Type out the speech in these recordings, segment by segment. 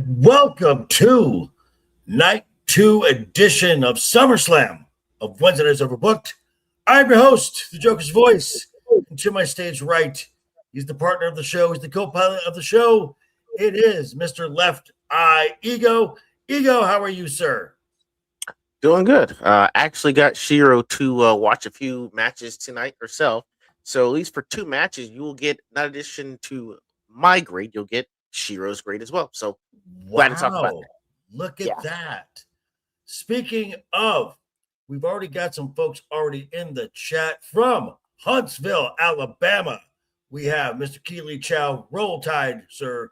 And welcome to night 2 edition of Summerslam of Wednesday Nights Overbooked. I'm your host, the Joker's Voice. And to my stage right, he's the partner of the show. He's the co-pilot of the show. It is Mr. LeftEyeEgo. Ego, how are you, sir? Doing good. Actually got Shiro to watch a few matches tonight herself. So at least for 2 matches, you will get, in addition to my grade, you'll get Shiro's grade as well. So glad to talk about that. Look at that. Speaking of, we've already got some folks already in the chat from Huntsville, Alabama. We have Mr. Keely Chow. Roll Tide, sir.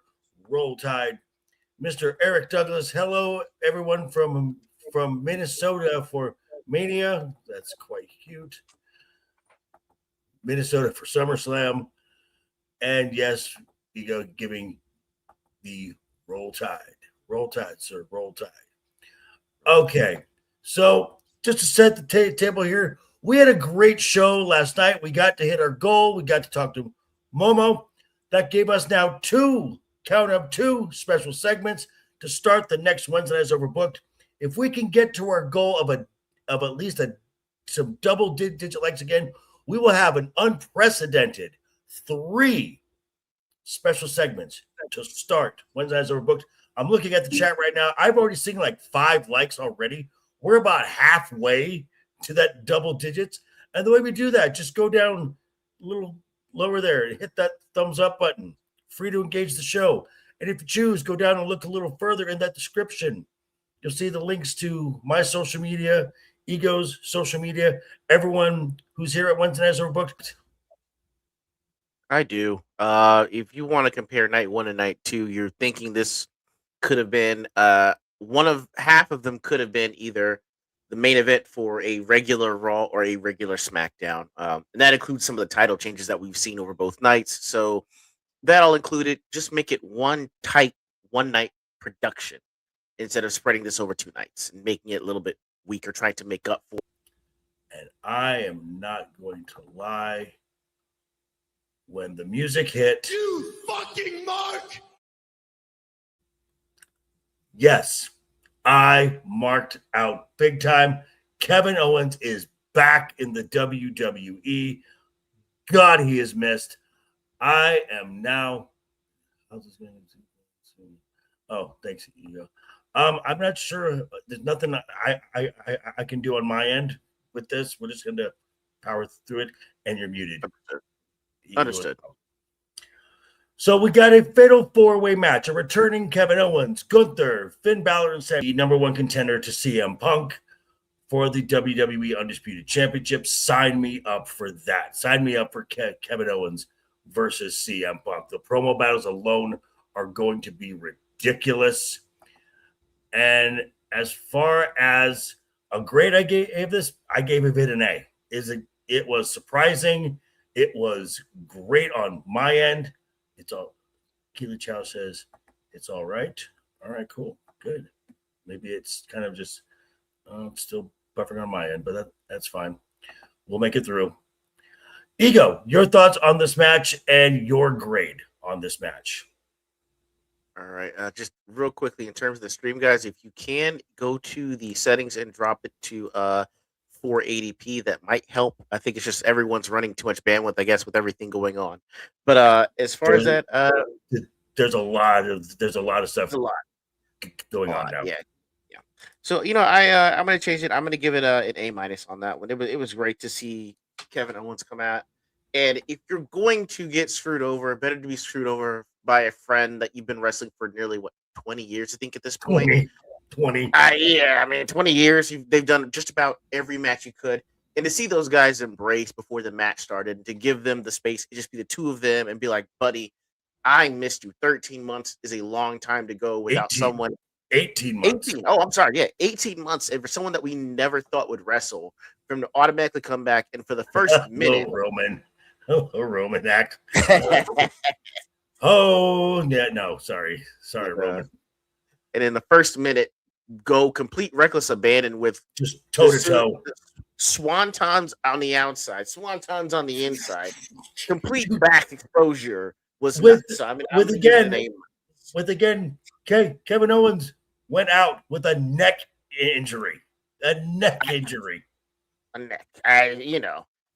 Roll Tide. Mr. Eric Douglas. Hello, everyone from Minnesota for Mania. That's quite cute. Minnesota for SummerSlam. And yes, Ego giving the Roll Tide. Roll Tide, sir. Roll Tide. Okay. So just to set the table here, we had a great show last night. We got to hit our goal. We got to talk to Momo. That gave us now 2 special segments to start the next Wednesday Nights Overbooked. If we can get to our goal of at least some double-digit likes again, we will have an unprecedented 3 special segments to start Wednesday Nights Overbooked. I'm looking at the chat right now. I've already seen like 5 likes already. We're about halfway to that double digits. And the way we do that, just go down a little lower there and hit that thumbs up button. Free to engage the show. And if you choose, go down and look a little further in that description. You'll see the links to my social media, Ego's social media, everyone who's here at Wednesday Nights Overbooked. I do. If you want to compare night 1 and night 2, you're thinking this could have been half of them could have been either the main event for a regular Raw or a regular SmackDown. And that includes some of the title changes that we've seen over both nights. So that all included, just make it one night production instead of spreading this over 2 nights and making it a little bit weaker, trying to make up for. And I am not going to lie. When the music hit, you fucking mark. Yes, I marked out big time. Kevin Owens is back in the WWE. God, he is missed. I am now. How's this going to? Oh, thanks, Ego. I'm not sure. There's nothing I can do on my end with this. We're just going to power through it, and you're muted. Understood. So we got a fatal 4-way match. A returning Kevin Owens, Gunther, Finn Balor, and Sami, number 1 contender to CM Punk for the WWE Undisputed Championship. Sign me up for that. Sign me up for Kevin Owens versus CM Punk. The promo battles alone are going to be ridiculous. And as far as a grade I gave this, I gave it an A. It was surprising. It was great on my end. It's all. Keely Chow says it's all right. All right, cool, good. Maybe it's kind of just still buffering on my end, but that's fine. We'll make it through. Ego, your thoughts on this match and your grade on this match. All right, just real quickly in terms of the stream, guys, if you can go to the settings and drop it to 480p, that might help. I think it's just everyone's running too much bandwidth, I guess, with everything going on. But as far as that, there's a lot of stuff going on now. Yeah. So I'm gonna change it. I'm gonna give it an A- on that one. It was great to see Kevin Owens come out. And if you're going to get screwed over, better to be screwed over by a friend that you've been wrestling for nearly 20 years, I think, at this point. 20. Yeah, I mean, 20 years. They've done just about every match you could. And to see those guys embrace before the match started, to give them the space, just be the 2 of them and be like, buddy, I missed you. 13 months is a long time to go without 18 months. 18. Oh, I'm sorry. Yeah, 18 months. And for someone that we never thought would wrestle, for him to automatically come back and for the first minute. Roman act. Oh, yeah, no, sorry, Roman. And in the first minute, go complete reckless abandon with just toe-to-toe. Swantons on the outside, swantons on the inside. Complete back exposure was nuts. So, I mean, with again Okay, Kevin Owens went out with a neck injury. A neck injury. A neck.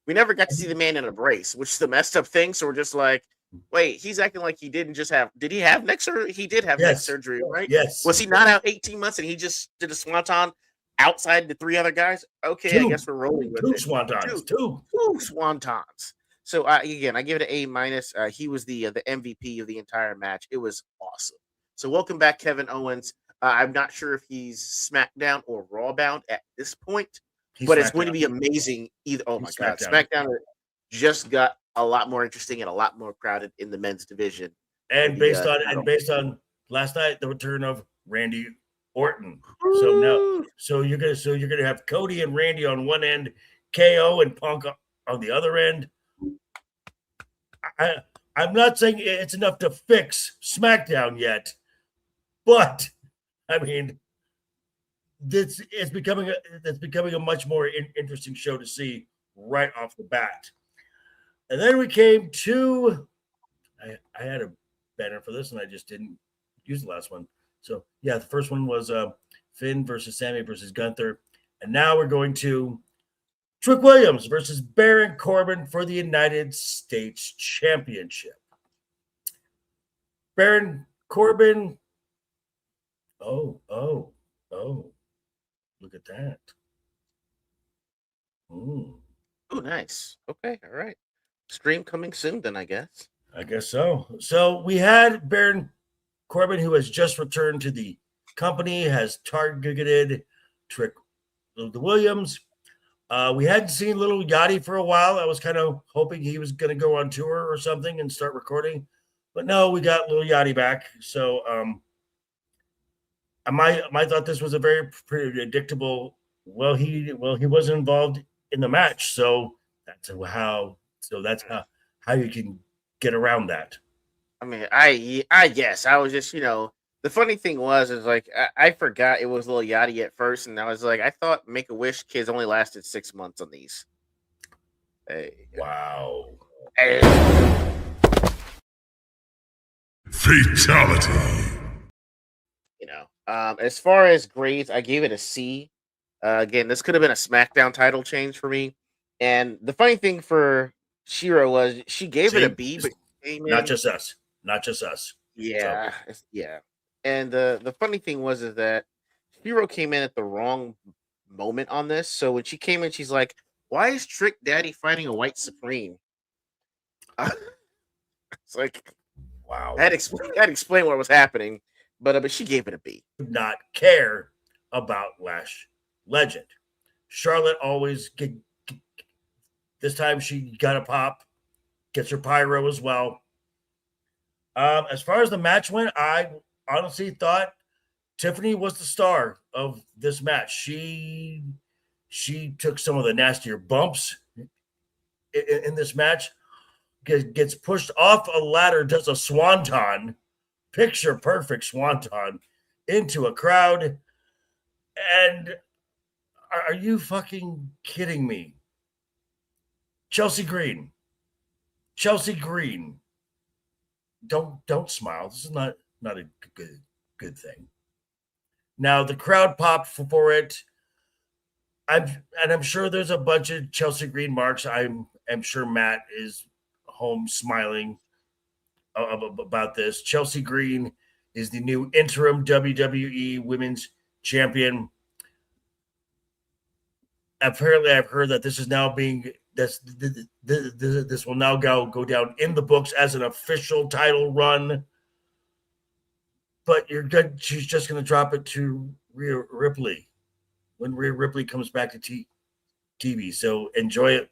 We never got to see the man in a brace, which is the messed up thing. So we're just like, wait, he's acting like he didn't just have. Did he have neck surgery? He did have neck Yes. surgery, right? Yes. Was he not out 18 months and he just did a swanton outside the 3 other guys? Okay, I guess we're rolling with Two it. swantons. Two swantons. So again, I give it an A minus. He was the MVP of the entire match. It was awesome. So welcome back, Kevin Owens. I'm not sure if he's SmackDown or Raw bound at this point, but it's going to be amazing. Either. Oh my God, SmackDown just got a lot more interesting and a lot more crowded in the men's division. And based on last night, the return of Randy Orton. So you're gonna have Cody and Randy on one end, KO and Punk on the other end. I'm not saying it's enough to fix SmackDown yet, but I mean, it's becoming a much more interesting show to see right off the bat. And then we came to, I had a banner for this and I just didn't use the last one. So yeah, the first one was Finn versus Sammy versus Gunther, and now we're going to Trick Williams versus Baron Corbin for the United States Championship. Baron Corbin. Oh, look at that. Oh, nice. Okay, all right. Stream coming soon then, I guess. I guess so. So we had Baron Corbin, who has just returned to the company, has targeted Trick Williams. We hadn't seen Little Yachty for a while. I was kind of hoping he was going to go on tour or something and start recording, but no, we got Little Yachty back. So I thought this was a very predictable. Well, he wasn't involved in the match, so that's how you can get around that. I mean, I guess I was just, the funny thing is like I forgot it was Lil Yachty at first, and I was like, I thought Make-A-Wish kids only lasted 6 months on these. Hey. Wow. Hey. Fatality. As far as grades, I gave it a C. Again, this could have been a SmackDown title change for me. And the funny thing for Shiro was she gave it a B, but not just us. Yeah, so. Yeah. And the funny thing was is that Shiro came in at the wrong moment on this. So when she came in, she's like, "Why is Trick Daddy fighting a White Supreme?" It's like, wow. I had to explain what was happening, but she gave it a B. Did not care about Lash Legend. Charlotte always this time she got a pop, gets her pyro as well. As far as the match went, I honestly thought Tiffany was the star of this match. She took some of the nastier bumps in this match, gets pushed off a ladder, does a swanton, picture perfect swanton into a crowd. And are you fucking kidding me? Chelsea Green. Don't smile. This is not a good thing. Now the crowd popped for it. I'm sure there's a bunch of Chelsea Green marks. I'm sure Matt is home smiling about this. Chelsea Green is the new interim WWE Women's Champion. Apparently, I've heard that this is now being this will now go down in the books as an official title run. But you're good. She's just going to drop it to Rhea Ripley when Rhea Ripley comes back to TV. So enjoy it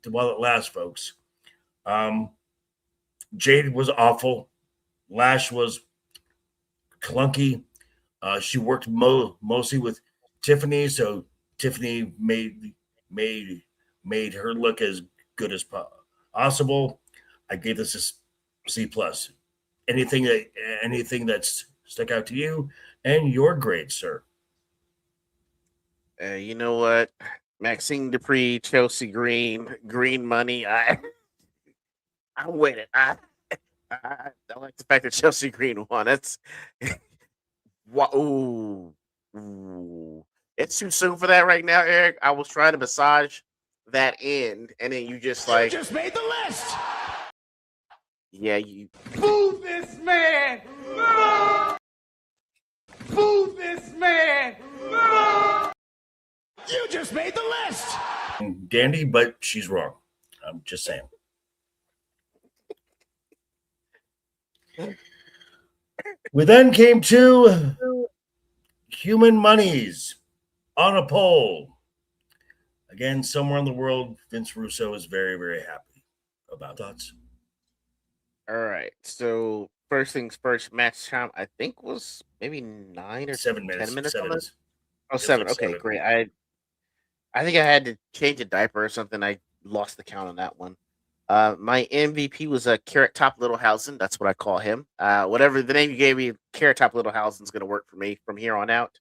while it lasts, folks. Jade was awful. Lash was clunky. She worked mostly with Tiffany, so Tiffany made her look as good as possible. I gave this a C+. Anything that's stuck out to you and your grade, sir? You know what? Maxine Dupree, Chelsea Green Money. I'm with it. I like the fact that Chelsea Green won. Ooh. It's too soon for that right now, Eric. I was trying to massage that end, and then you just You like, just made the list. yeah, you. Boo this man. Boo this man. You just made the list. Dandy, but she's wrong. I'm just saying. We then came to Human Monies on a pole. Again, somewhere in the world, Vince Russo is very, very happy about thoughts. All right. So first things first, match time I think was maybe 9 or 7 10 minutes. minutes on it. 7. Oh, It was 7. like Okay, 7. great. I think I had to change a diaper or something. I lost the count on that one. My MVP was Carrot Top Littlehausen. That's what I call him. Whatever the name you gave me, Carrot Top Littlehausen is going to work for me from here on out.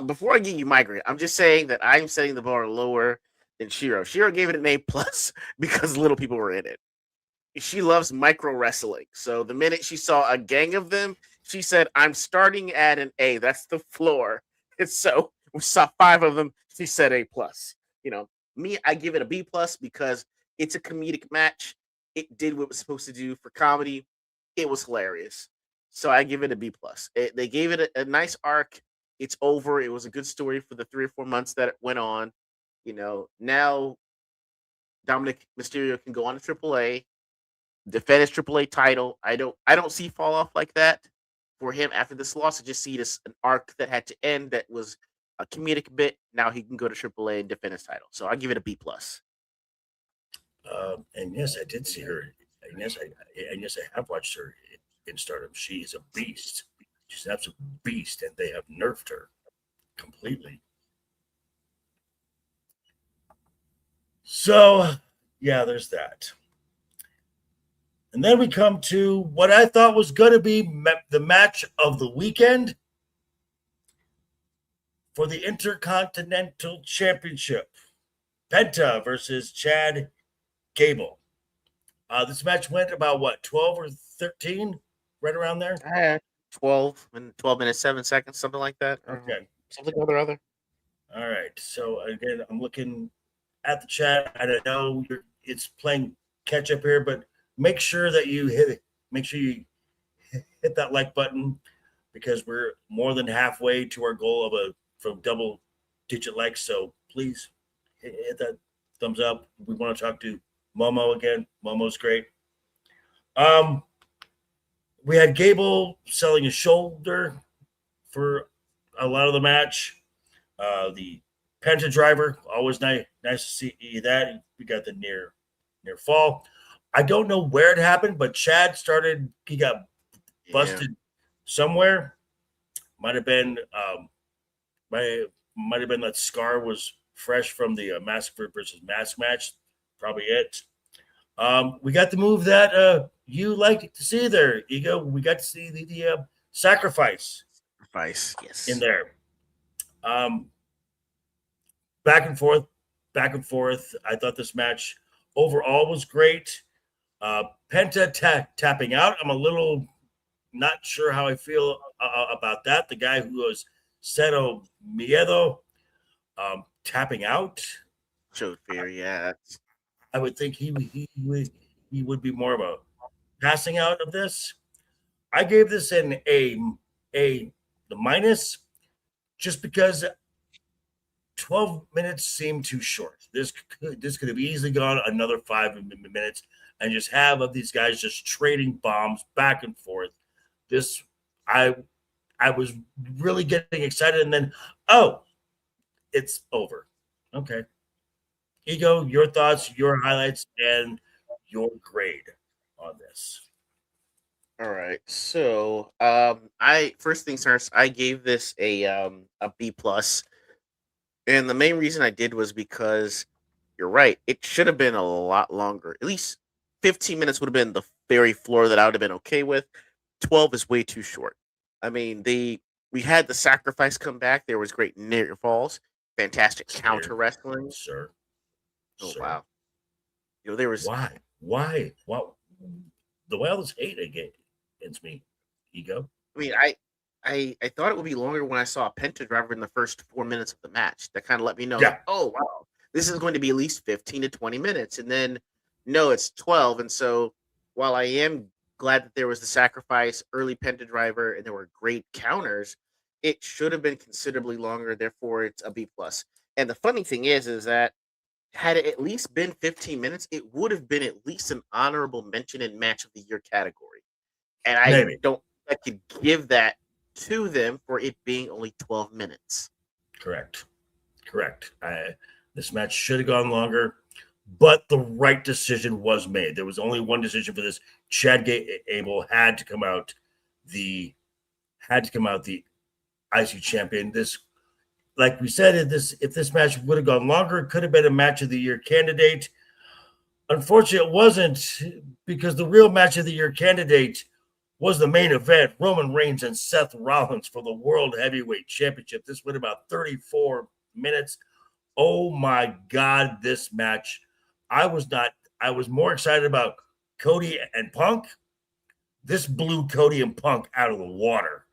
Before I give you my grade, I'm just saying that I'm setting the bar lower than Shiro. Shiro gave it an A plus because little people were in it. She loves micro wrestling. So the minute she saw a gang of them, she said, I'm starting at an A. That's the floor. And so we saw 5 of them. She said A plus. You know, me, I give it a B plus because it's a comedic match. It did what it was supposed to do for comedy. It was hilarious. So I give it a B plus. They gave it a nice arc. It's over. It was a good story for the 3 or 4 months that it went on. You know, now Dominic Mysterio can go on to AAA, defend his AAA title. I don't see fall off like that for him after this loss. I just see this an arc that had to end that was a comedic bit. Now he can go to AAA and defend his title. So I give it a B plus. And yes, I did see her. And yes, I have watched her in Stardom. She is a beast. She's an absolute beast, and they have nerfed her completely. So, yeah, there's that. And then we come to what I thought was going to be the match of the weekend for the Intercontinental Championship. Penta versus Chad Gable. This match went about what, 12 or 13? Right around there? 12 minutes, 7 seconds, something like that. Okay. Something other. All right. So again, I'm looking at the chat. I don't know it's playing catch up here, but make sure that you hit it. Make sure you hit that like button because we're more than halfway to our goal of from double digit likes. So please hit that thumbs up. We want to talk to Momo again. Momo's great. We had Gable selling his shoulder for a lot of the match. The Penta driver, always nice to see that. We got the near fall. I don't know where it happened, but Chad he got busted somewhere. Might have been might have been that Scar was fresh from the Mask versus Mask match. Probably it. We got the move that you like to see there, Ego. We got to see the sacrifice Yes. in there. Back and forth, back and forth. I thought this match overall was great. Penta tapping out. I'm a little not sure how I feel about that. The guy who was Cero Miedo tapping out. Showed fear, yeah. I would think he would be more of a passing out of this. I gave this the minus just because 12 minutes seemed too short. This could have easily gone another 5 minutes and just have of these guys just trading bombs back and forth. This I was really getting excited, and then it's over. Okay. Ego, your thoughts, your highlights, and your grade on this. All right. So, I first things first, I gave this a B plus, and the main reason I did was because you're right. It should have been a lot longer. At least 15 minutes would have been the very floor that I would have been okay with. 12 is way too short. I mean, we had the sacrifice come back. There was great near falls, fantastic counter wrestling. Sir. Oh wow. You know, there was why? What the wildest hate against me, Ego? I mean, I thought it would be longer when I saw a Penta driver in the first 4 minutes of the match. That kind of let me know, Yeah. like, oh wow, this is going to be at least 15 to 20 minutes. And then no, it's 12. And so while I am glad that there was the sacrifice, early Penta driver, and there were great counters, it should have been considerably longer. Therefore, it's a B plus. And the funny thing is that had it at least been 15 minutes, it would have been at least an honorable mention in match of the year category. And I Maybe. don't think I could give that to them for it being only 12 minutes. Correct. This match should have gone longer, but the right decision was made. There was only one decision for this. Chad Gable had to come out the IC champion. This, like we said, if this match would have gone longer, it could have been a match of the year candidate. Unfortunately, it wasn't, because the real match of the year candidate was the main event, Roman Reigns and Seth Rollins for the World Heavyweight Championship. This went about 34 minutes. Oh my God, this match. I was more excited about Cody and Punk. This blew Cody and Punk out of the water.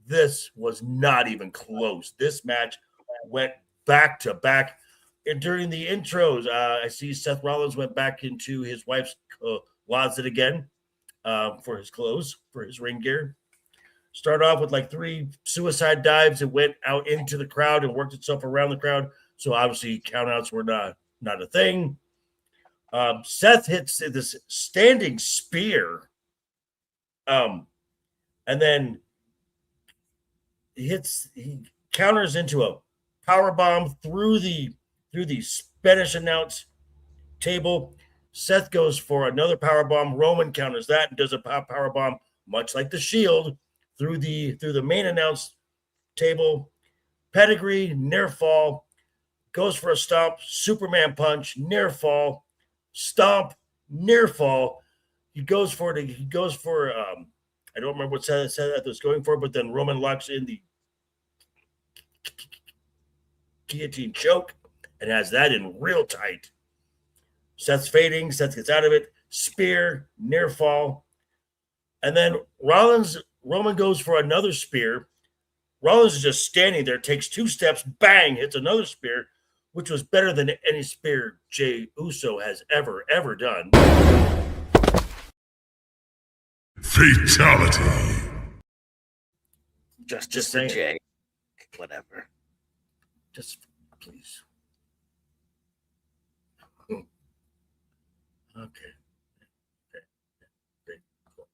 This was not even close. This match went back to back. And during the intros, I see Seth Rollins went back into his wife's closet again for his clothes, for his ring gear. Start off with like 3 suicide dives. It went out into the crowd and worked itself around the crowd. So obviously countouts were not a thing. Seth hits this standing spear. And then he counters into a power bomb through the Spanish announce table. Seth goes for another power bomb. Roman counters that and does a power bomb, much like the Shield, through the main announce table. Pedigree, near fall, goes for a stomp, Superman punch, near fall, stomp, near fall. He goes for I don't remember what Seth was going for, but then Roman locks in the guillotine choke and has that in real tight. Seth's fading. Seth gets out of it. Spear, near fall. And then Roman goes for another spear. Rollins is just standing there, takes 2 steps, bang, hits another spear, which was better than any spear Jey Uso has ever done. Fatality. Just saying. for Jay. Whatever. Just please. Okay. Cool.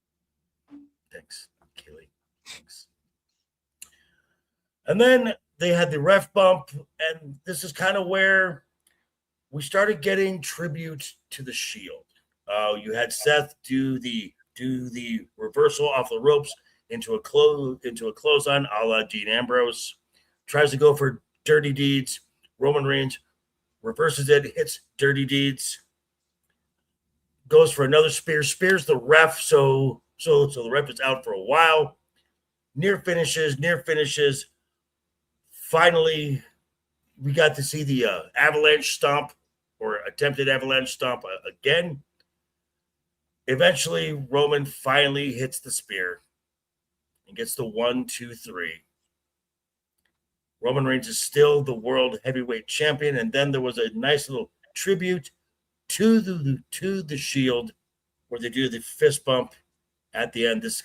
Thanks, Keely. Thanks. And then they had the ref bump, and this is kind of where we started getting tribute to the Shield. You had Seth do the reversal off the ropes into a clothesline, a la Dean Ambrose. Tries to go for Dirty Deeds. Roman Reigns reverses it, hits Dirty Deeds. Goes for another spear, spears the ref, so the ref is out for a while. Near finishes. Finally, we got to see the avalanche stomp, or attempted avalanche stomp again. Eventually, Roman finally hits the spear and gets the 1, 2, 3. Roman Reigns is still the World Heavyweight Champion, and then there was a nice little tribute to the Shield, where they do the fist bump at the end. This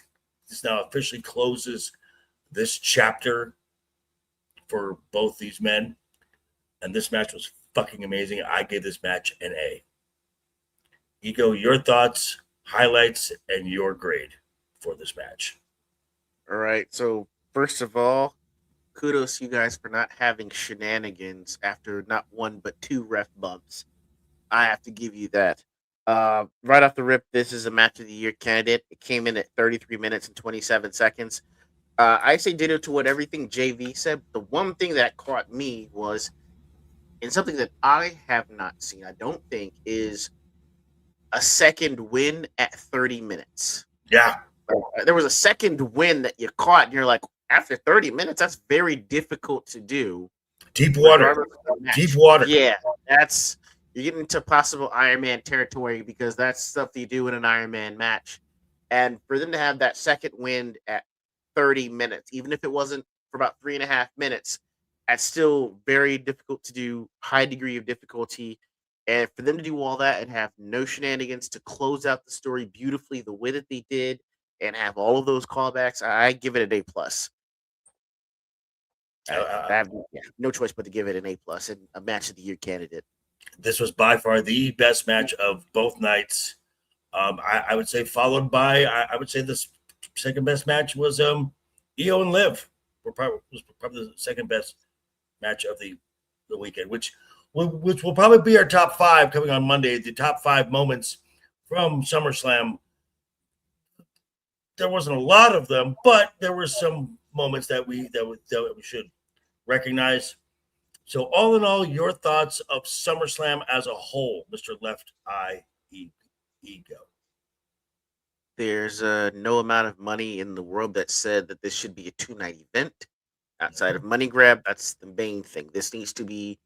now officially closes this chapter for both these men, and this match was fucking amazing. I gave this match an A. Ego, your thoughts, highlights, and your grade for this match. All right. So first of all, kudos to you guys for not having shenanigans after not 1 but 2 ref bumps. I have to give you that. Right off the rip, this is a match of the year candidate. It came in at 33 minutes and 27 seconds. I say ditto to what everything JV said. The one thing that caught me was, and something that I have not seen, I don't think, is a second win at 30 minutes. Yeah. There was a second win that you caught, and you're like, after 30 minutes, that's very difficult to do. Deep water. Yeah, you're getting into possible Iron Man territory, because that's stuff that you do in an Iron Man match. And for them to have that second win at 30 minutes, even if it wasn't for about 3.5 minutes. That's still very difficult to do, high degree of difficulty. And for them to do all that and have no shenanigans to close out the story beautifully the way that they did and have all of those callbacks, I give it an A plus. I have no choice but to give it an A plus and a match of the year candidate. This was by far the best match of both nights. I would say followed by, I would say the second best match was Io and Liv. Was probably the second best match of the weekend, which will probably be our top five coming on Monday. The top 5 moments from SummerSlam. There wasn't a lot of them, but there were some moments that we should recognize. So, all in all, your thoughts of SummerSlam as a whole, Mr. LeftEyeEgo. There's no amount of money in the world that said that this should be a 2-night event. Outside of money grab, that's the main thing. This needs to be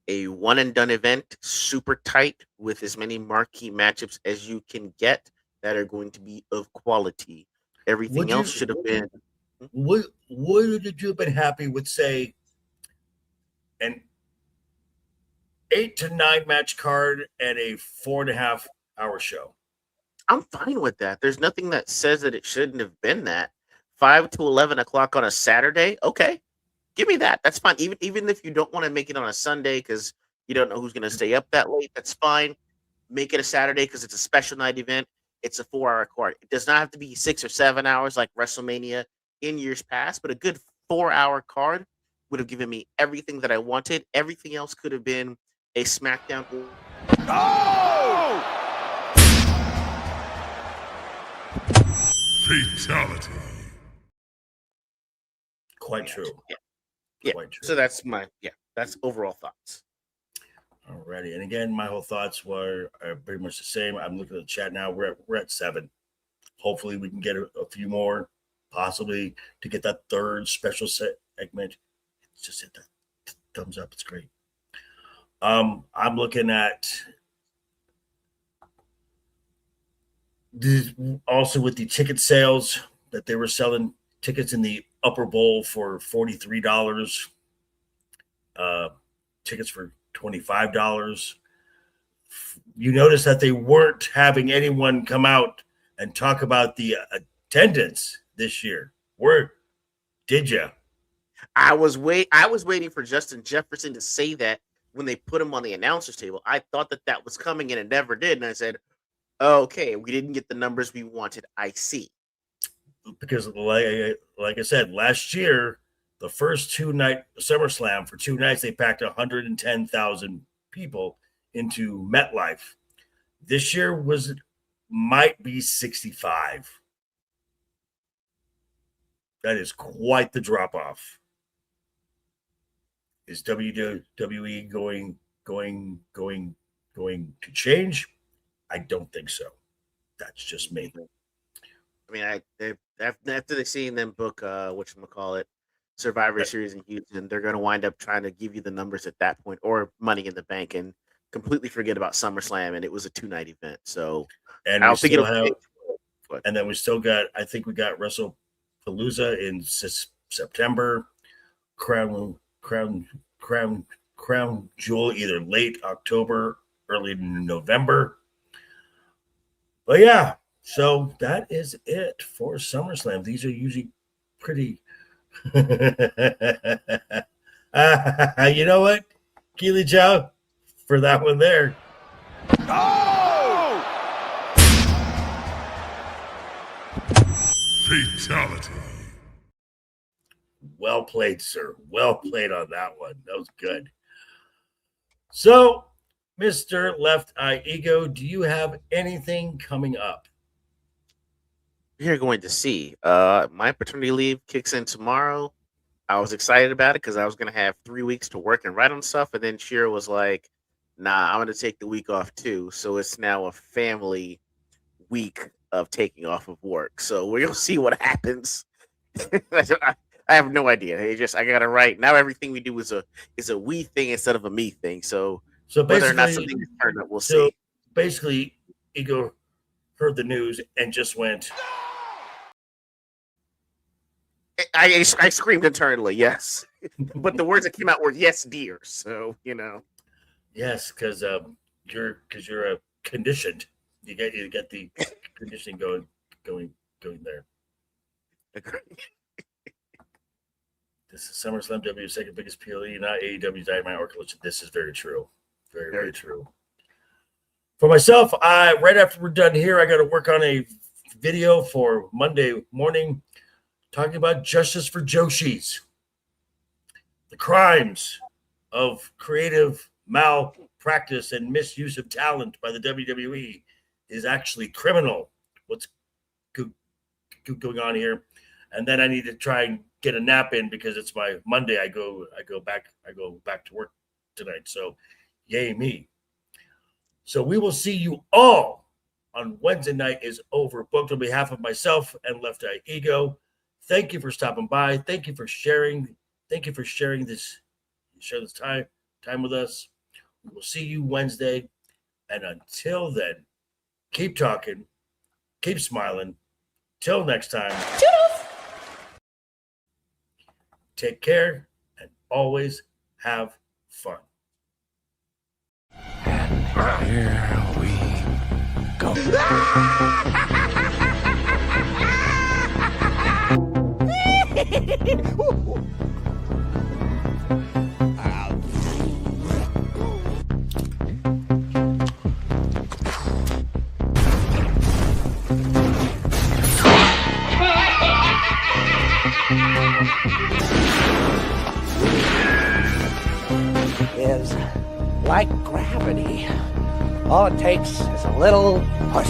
a one and done event, super tight, with as many marquee matchups as you can get that are going to be of quality. Everything else should have been. Would you have been happy with, say, an 8 to 9 match card and a 4.5 hour show? I'm fine with that. There's nothing that says that it shouldn't have been that. 5 to 11 o'clock on a Saturday, okay, give me that. That's fine. Even if you don't want to make it on a Sunday because you don't know who's going to stay up that late, that's fine. Make it a Saturday because it's a special night event. It's a 4-hour card. It does not have to be 6 or 7 hours like WrestleMania in years past, but a good 4-hour card would have given me everything that I wanted. Everything else could have been a SmackDown. Oh! Fatality. Quite true. Yeah. Quite true. So that's overall thoughts. Alrighty, and again, my whole thoughts are pretty much the same. I'm looking at the chat now. We're at 7. Hopefully, we can get a few more, possibly to get that third special segment. Just hit that thumbs up. It's great. I'm looking at also with the ticket sales that they were selling tickets in the upper bowl for $43, tickets for $25. You notice that they weren't having anyone come out and talk about the attendance this year. Did you? I was waiting for Justin Jefferson to say that when they put him on the announcer's table. I thought that was coming and it never did. And I said, okay, we didn't get the numbers we wanted. I see. Because like I said, last year, the first 2-night SummerSlam for 2 nights, they packed 110,000 people into MetLife. This year might be 65. That is quite the drop off. Is WWE going to change? I don't think so. That's just me. I mean, after they seen them book Survivor Series in Houston, they're going to wind up trying to give you the numbers at that point or Money in the Bank and completely forget about SummerSlam, and it was a 2-night event. So and I don't think and then we still got, I think we got WrestlePalooza in September, Crown Jewel either late October, early November. But yeah, so that is it for SummerSlam. These are usually pretty. You know what, Keely Joe, for that one there. Oh! Fatality. Well played, sir. Well played on that one. That was good. So, Mr. LeftEyeEgo, do you have anything coming up? You're going to see. My paternity leave kicks in tomorrow. I was excited about it because I was going to have 3 weeks to work and write on stuff. And then Shira was like, nah, I'm going to take the week off too. So it's now a family week of taking off of work. So we'll see what happens. I have no idea. I got to write. Now everything we do is a we thing instead of a me thing. So whether or not something is turned up, we'll see. Basically, Ego heard the news and just went, I screamed internally, yes, but the words that came out were "yes, dear." So Yes, because you're conditioned. You get the conditioning going there. This is SummerSlam W's second biggest PLE, not AEW's Dynamite or Collision. This is very true. Very true. For myself, right after we're done here, I got to work on a video for Monday morning talking about justice for Joshis. The crimes of creative malpractice and misuse of talent by the WWE is actually criminal. What's going on here? And then I need to try and get a nap in because it's my Monday. I go back to work tonight. So yay me. So we will see you all on Wednesday night is overbooked. On behalf of myself and LeftEyeEgo, thank you for stopping by. Thank you for sharing. Thank you for sharing this time with us. We will see you Wednesday. And until then, keep talking, keep smiling. Till next time. Take care and always have fun. And here we go. Is like gravity. All it takes is a little push.